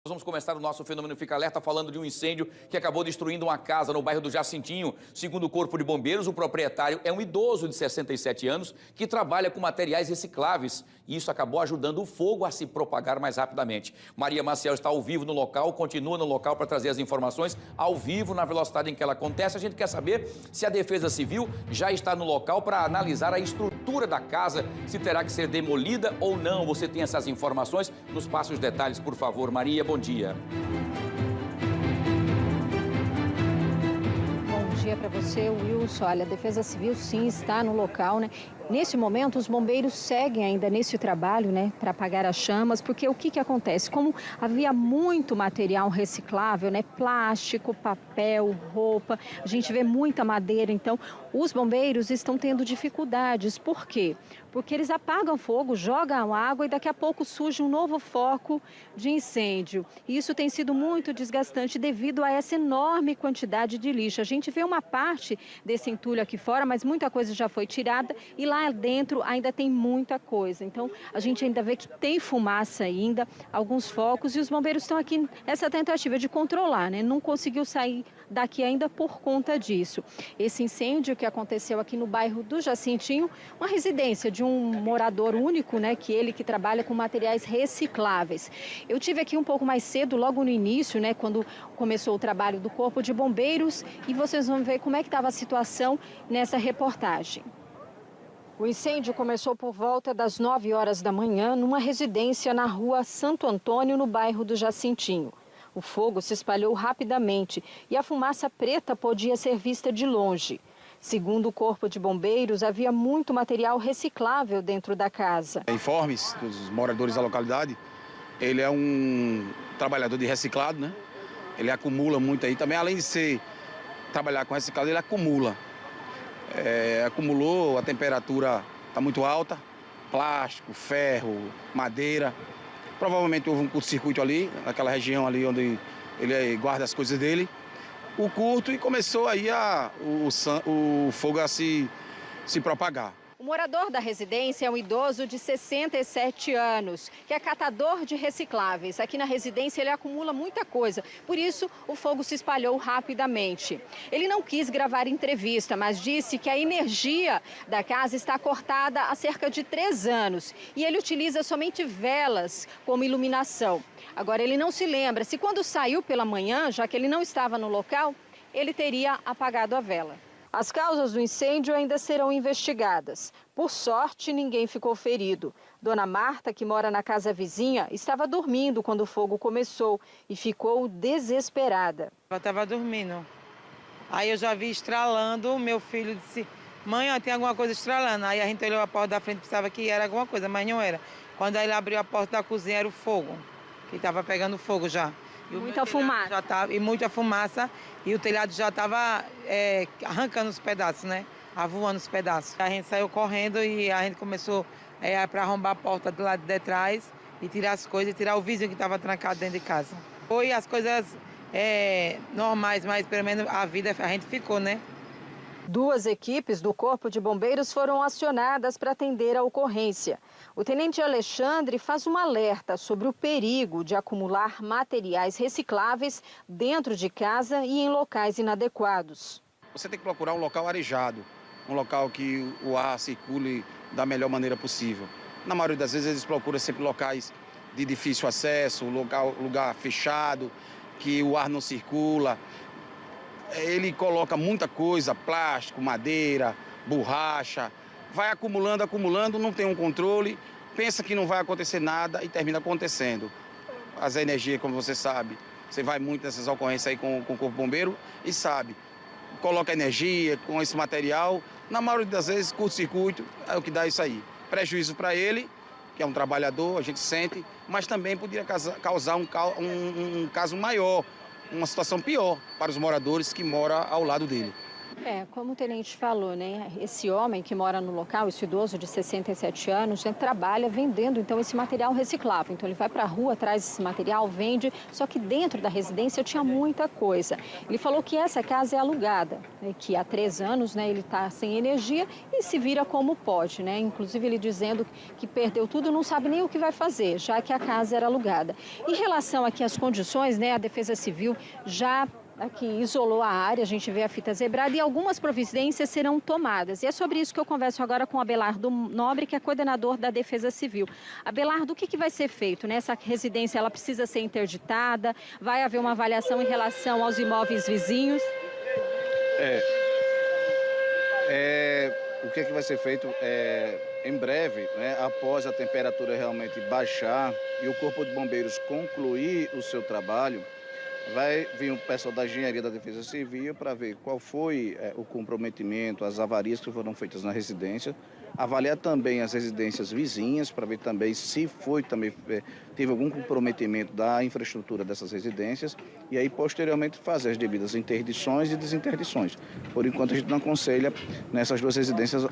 Nós vamos começar o nosso Fenômeno Fica Alerta falando de um incêndio que acabou destruindo uma casa no bairro do Jacintinho. Segundo o Corpo de Bombeiros, o proprietário é um idoso de 67 anos que trabalha com materiais recicláveis. E isso acabou ajudando o fogo a se propagar mais rapidamente. Maria Maciel está ao vivo no local, continua no local para trazer as informações ao vivo, na velocidade em que ela acontece. A gente quer saber se a Defesa Civil já está no local para analisar a estrutura da casa, se terá que ser demolida ou não. Você tem essas informações? Nos passe os detalhes, por favor, Maria. Bom dia. Bom dia para você, Wilson. Olha, a Defesa Civil sim está no local, né? Nesse momento, os bombeiros seguem ainda nesse trabalho, né, para apagar as chamas, porque o que acontece? Como havia muito material reciclável, né, plástico, papel, roupa, a gente vê muita madeira, então os bombeiros estão tendo dificuldades. Por quê? Porque eles apagam fogo, jogam água e daqui a pouco surge um novo foco de incêndio. E isso tem sido muito desgastante devido a essa enorme quantidade de lixo. A gente vê uma parte desse entulho aqui fora, mas muita coisa já foi tirada e lá dentro ainda tem muita coisa. Então, a gente ainda vê que tem fumaça ainda, alguns focos, e os bombeiros estão aqui nessa tentativa de controlar, né? Não conseguiu sair daqui ainda por conta disso. Esse incêndio que aconteceu aqui no bairro do Jacintinho, uma residência de um morador único, né? Ele que trabalha com materiais recicláveis. Eu tive aqui um pouco mais cedo, logo no início, né? Quando começou o trabalho do Corpo de Bombeiros, e vocês vão ver como é que estava a situação nessa reportagem. O incêndio começou por volta das 9 horas da manhã numa residência na rua Santo Antônio, no bairro do Jacintinho. O fogo se espalhou rapidamente e a fumaça preta podia ser vista de longe. Segundo o Corpo de Bombeiros, havia muito material reciclável dentro da casa. Informes dos moradores da localidade, ele é um trabalhador de reciclado, né? Ele acumula muito aí também, além de trabalhar com reciclado, ele acumula. Acumulou, a temperatura está muito alta, plástico, ferro, madeira. Provavelmente houve um curto-circuito ali, naquela região ali onde ele guarda as coisas dele. O curto e começou aí o fogo a se propagar. O morador da residência é um idoso de 67 anos, que é catador de recicláveis. Aqui na residência ele acumula muita coisa, por isso o fogo se espalhou rapidamente. Ele não quis gravar entrevista, mas disse que a energia da casa está cortada há cerca de 3 anos e ele utiliza somente velas como iluminação. Agora, ele não se lembra se quando saiu pela manhã, já que ele não estava no local, ele teria apagado a vela. As causas do incêndio ainda serão investigadas. Por sorte, ninguém ficou ferido. Dona Marta, que mora na casa vizinha, estava dormindo quando o fogo começou e ficou desesperada. Eu estava dormindo. Aí eu já vi estralando, meu filho disse, mãe, ó, tem alguma coisa estralando. Aí a gente olhou a porta da frente, pensava que era alguma coisa, mas não era. Quando ele abriu a porta da cozinha, era o fogo, que estava pegando fogo já. Muita fumaça. Muita fumaça e o telhado já estava arrancando os pedaços, né? Avoando os pedaços. A gente saiu correndo e a gente começou para arrombar a porta do lado de trás e tirar as coisas, e tirar o vizinho que estava trancado dentro de casa. Foi as coisas normais, mas pelo menos a vida a gente ficou, né? 2 equipes do Corpo de Bombeiros foram acionadas para atender a ocorrência. O tenente Alexandre faz um alerta sobre o perigo de acumular materiais recicláveis dentro de casa e em locais inadequados. Você tem que procurar um local arejado, um local que o ar circule da melhor maneira possível. Na maioria das vezes eles procuram sempre locais de difícil acesso, lugar fechado, que o ar não circula. Ele coloca muita coisa, plástico, madeira, borracha, vai acumulando, não tem um controle, pensa que não vai acontecer nada e termina acontecendo. As energias, como você sabe, você vai muito nessas ocorrências aí com o Corpo Bombeiro e sabe, coloca energia com esse material, na maioria das vezes curto-circuito é o que dá isso aí. Prejuízo para ele, que é um trabalhador, a gente sente, mas também poderia causar um caso maior, uma situação pior para os moradores que moram ao lado dele. Como o tenente falou, né? Esse homem que mora no local, esse idoso de 67 anos, né, trabalha vendendo então esse material reciclável. Então ele vai para a rua, traz esse material, vende, só que dentro da residência tinha muita coisa. Ele falou que essa casa é alugada, né, que há 3 anos, né, ele está sem energia e se vira como pode, né? Inclusive ele dizendo que perdeu tudo, não sabe nem o que vai fazer, já que a casa era alugada. Em relação aqui às condições, né, a Defesa Civil já aqui isolou a área, a gente vê a fita zebrada e algumas providências serão tomadas. E é sobre isso que eu converso agora com o Abelardo Nobre, que é coordenador da Defesa Civil. Abelardo, o que vai ser feito? Né? Essa residência ela precisa ser interditada? Vai haver uma avaliação em relação aos imóveis vizinhos? O que vai ser feito em breve, né, após a temperatura realmente baixar e o Corpo de Bombeiros concluir o seu trabalho, vai vir o pessoal da Engenharia da Defesa Civil para ver qual foi o comprometimento, as avarias que foram feitas na residência, avaliar também as residências vizinhas para ver também se teve algum comprometimento da infraestrutura dessas residências e aí posteriormente fazer as devidas interdições e desinterdições. Por enquanto a gente não aconselha nessas 2 residências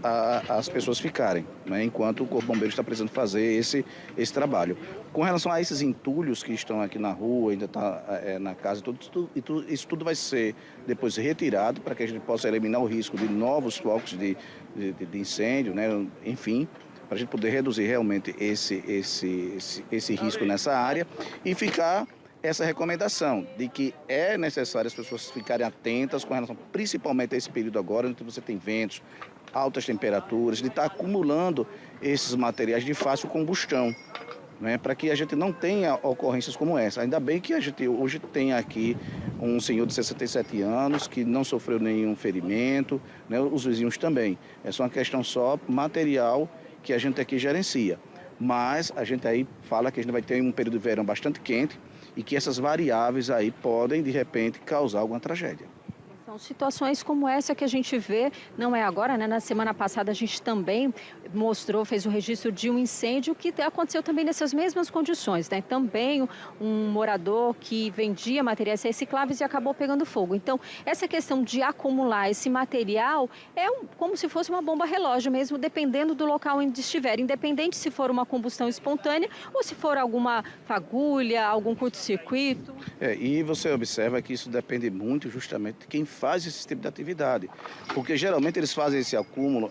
as pessoas ficarem, né, enquanto o Corpo de Bombeiros está precisando fazer esse trabalho. Com relação a esses entulhos que estão aqui na rua, ainda está na casa, isso tudo vai ser depois retirado para que a gente possa eliminar o risco de novos focos de incêndio, né? Enfim, para a gente poder reduzir realmente esse risco nessa área e ficar essa recomendação de que é necessário as pessoas ficarem atentas com relação principalmente a esse período agora, onde você tem ventos, altas temperaturas, de estar acumulando esses materiais de fácil combustão, né, para que a gente não tenha ocorrências como essa. Ainda bem que a gente hoje tem aqui um senhor de 67 anos que não sofreu nenhum ferimento, né, os vizinhos também. É só uma questão só material que a gente aqui gerencia. Mas a gente aí fala que a gente vai ter um período de verão bastante quente e que essas variáveis aí podem, de repente, causar alguma tragédia. São situações como essa que a gente vê, não é agora, né? Na semana passada a gente também fez o registro de um incêndio que aconteceu também nessas mesmas condições, né? Também um morador que vendia materiais recicláveis e acabou pegando fogo. Então, essa questão de acumular esse material como se fosse uma bomba relógio mesmo, dependendo do local onde estiver, independente se for uma combustão espontânea ou se for alguma fagulha, algum curto-circuito. E você observa que isso depende muito justamente de quem faz esse tipo de atividade, porque geralmente eles fazem esse acúmulo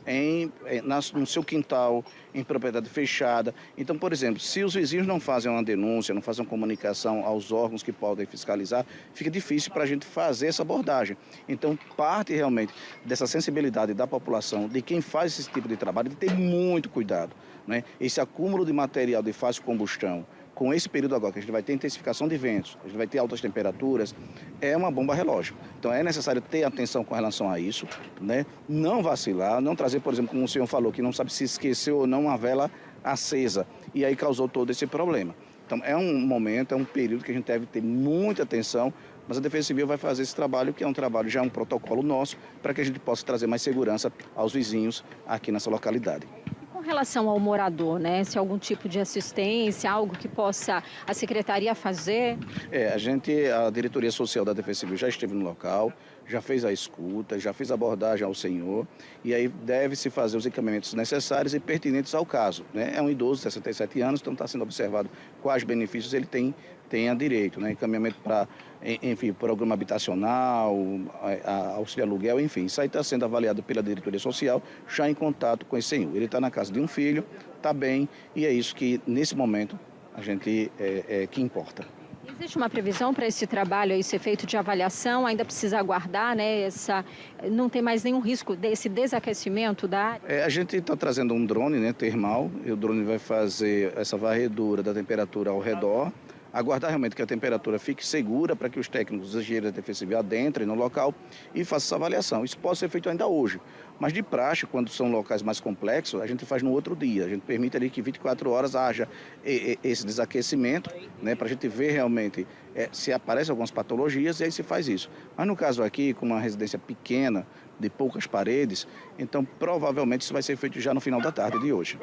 no seu quintal, em propriedade fechada. Então, por exemplo, se os vizinhos não fazem uma denúncia, não fazem uma comunicação aos órgãos que podem fiscalizar, fica difícil para a gente fazer essa abordagem. Então, parte realmente dessa sensibilidade da população, de quem faz esse tipo de trabalho, de ter muito cuidado, né? Esse acúmulo de material de fácil combustão, com esse período agora, que a gente vai ter intensificação de ventos, a gente vai ter altas temperaturas, é uma bomba relógio. Então é necessário ter atenção com relação a isso, né? Não vacilar, não trazer, por exemplo, como o senhor falou, que não sabe se esqueceu ou não uma vela acesa, e aí causou todo esse problema. Então é um momento, é um período que a gente deve ter muita atenção, mas a Defesa Civil vai fazer esse trabalho, que é um trabalho, já um protocolo nosso, para que a gente possa trazer mais segurança aos vizinhos aqui nessa localidade. Com relação ao morador, né? Se algum tipo de assistência, algo que possa a secretaria fazer? A diretoria social da Defesa Civil já esteve no local, já fez a escuta, já fez a abordagem ao senhor e aí deve-se fazer os encaminhamentos necessários e pertinentes ao caso, né? É um idoso de 67 anos, então está sendo observado quais benefícios ele tem a direito, né? Encaminhamento para, enfim, programa habitacional, auxílio aluguel, enfim. Isso aí está sendo avaliado pela diretoria social, já em contato com esse senhor. Ele está na casa de um filho, está bem, e é isso que, nesse momento, a gente que importa. Existe uma previsão para esse trabalho aí ser feito de avaliação? Ainda precisa aguardar, né? Não tem mais nenhum risco desse desaquecimento da área? A gente está trazendo um drone, né, termal, e o drone vai fazer essa varredura da temperatura ao redor, aguardar realmente que a temperatura fique segura para que os técnicos da Engenharia da Defesa Civil adentrem no local e façam essa avaliação. Isso pode ser feito ainda hoje, mas de praxe, quando são locais mais complexos, a gente faz no outro dia. A gente permite ali que 24 horas haja esse desaquecimento, né, para a gente ver realmente se aparecem algumas patologias e aí se faz isso. Mas no caso aqui, com uma residência pequena, de poucas paredes, então provavelmente isso vai ser feito já no final da tarde de hoje.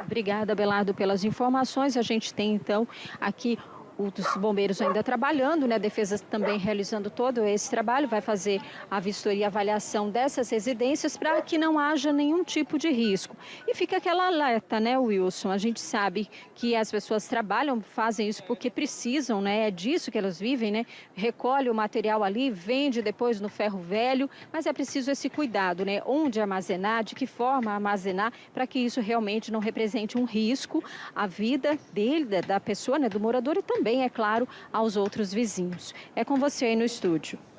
Obrigada, Abelardo, pelas informações. A gente tem então aqui os bombeiros ainda trabalhando, né? A Defesa também realizando todo esse trabalho, vai fazer a vistoria e avaliação dessas residências para que não haja nenhum tipo de risco. E fica aquela alerta, né, Wilson? A gente sabe que as pessoas trabalham, fazem isso porque precisam, né? É disso que elas vivem, né? Recolhe o material ali, vende depois no ferro velho, mas é preciso esse cuidado, né? Onde armazenar, de que forma armazenar, para que isso realmente não represente um risco à vida dele, da pessoa, né, do morador e também, é claro, aos outros vizinhos. É com você aí no estúdio.